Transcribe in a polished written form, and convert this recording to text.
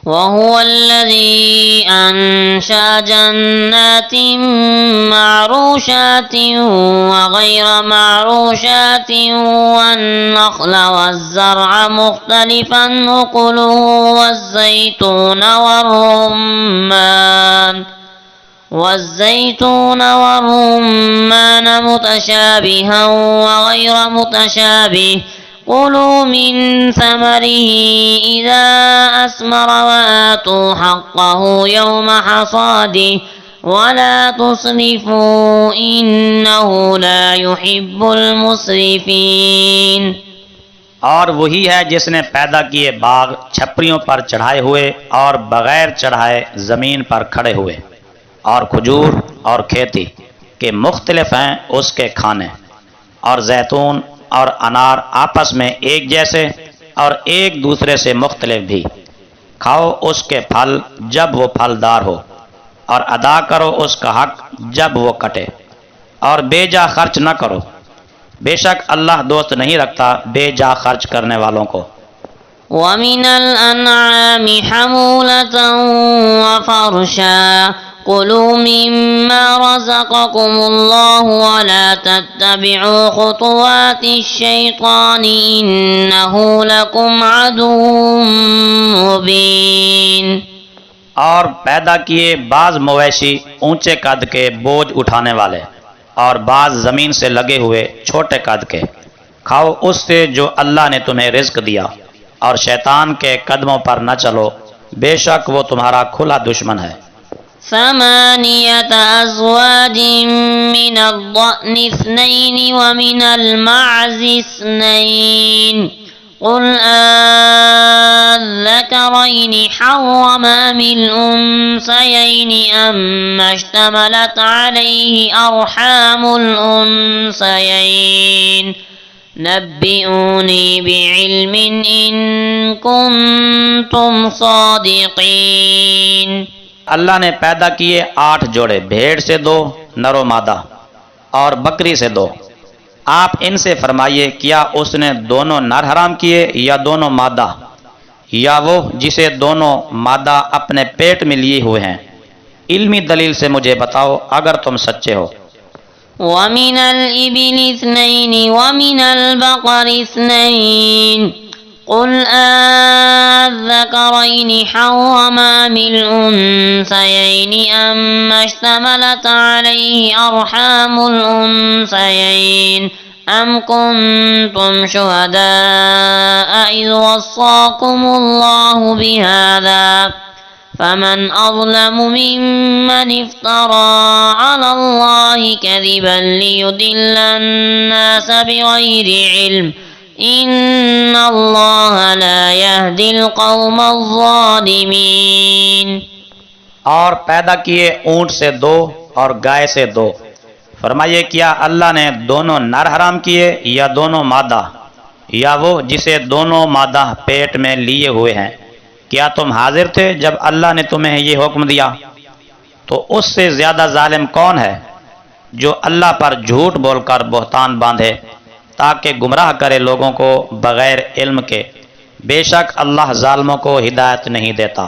वहुवल्लज़ी अंशा जन्नातिन मारूशातिन व गैर मारूशातिन वन्नख्ल वज़्ज़रअ मुख्तलिफन उकुलुहु वज़्ज़ैतून والرمان متشابها وغير متشابه كلوا من ثمره إذا أثمر وآتوا حقه يوم حصاده ولا تسرفوا إنه لا يحب المسرفين। और वही है जिसने पैदा किए बाग छपरियों पर चढ़ाए हुए और बगैर चढ़ाए ज़मीन पर खड़े हुए, और खजूर और खेती के मुख्तलिफ हैं उसके खाने, और जैतून और अनार आपस में एक जैसे और एक दूसरे से मुख्तलिफ भी। खाओ उसके फल जब वो फलदार हो, और अदा करो उसका हक जब वो कटे, और बेजा खर्च न करो, बेशक अल्लाह दोस्त नहीं रखता बेजा खर्च करने वालों को। वमिनल अनआमि हमूलतन व फरशा कुलू मिम्मा रज़क़कुमुल्लाहु व ला तत्तबिउ खुतुवातिश शैतानि इन्नहु लकुम अदुव्वुम मुबीन। और पैदा किए बाज मवेशी ऊंचे कद के बोझ उठाने वाले, और बाज ज़मीन से लगे हुए छोटे कद के। खाओ उससे जो अल्लाह ने तुम्हें रिज़्क दिया, और शैतान के कदमों पर न चलो, बेशक वो तुम्हारा खुला दुश्मन है। ثمانية أزواج من الضأن اثنين ومن المعز اثنين قل أذكرين حرم أم الأنثيين أما اشتملت عليه أرحام الأنثيين नब्बिऊनी बिइल्म इन कुंतुम सादिकीन। अल्लाह ने पैदा किए 8 जोड़े, भेड़ से 2 नरो मादा और बकरी से 2। आप इनसे फरमाइए क्या उसने दोनों नर हराम किए या दोनों मादा, या वो जिसे दोनों मादा अपने पेट में लिए हुए हैं? इल्मी दलील से मुझे बताओ अगर तुम सच्चे हो। वमिनल इबिल इस्नैन वमिनल बकर इस्नैन कुल अज़्ज़करैन हर्रम अमिल उन्सयैन अम्मा इश्तमलत अलैहि अरहामुल उन्सयैन अम कुन्तुम शुहदाअ इज़ वस्साकुमुल्लाहु बिहाज़ा फमन अज़लमु मिम्मन इफ्तरा अलल्लाहि कज़िबन लियुदिल्लन नास बिगैरि इल्म इन्नल्लाह ला यहदिल कौमल ज़ालिमीन। और पैदा किए ऊंट से 2 और गाय से 2। फरमाइए क्या अल्लाह ने दोनों नर हराम किए या दोनों मादा, या वो जिसे दोनों मादा पेट में लिए हुए हैं? क्या तुम हाजिर थे जब अल्लाह ने तुम्हें ये हुक्म दिया? तो उससे ज़्यादा जालिम कौन है जो अल्लाह पर झूठ बोलकर बहतान बांधे ताकि गुमराह करे लोगों को बगैर इल्म के? बेशक अल्लाह जालिमों को हिदायत नहीं देता।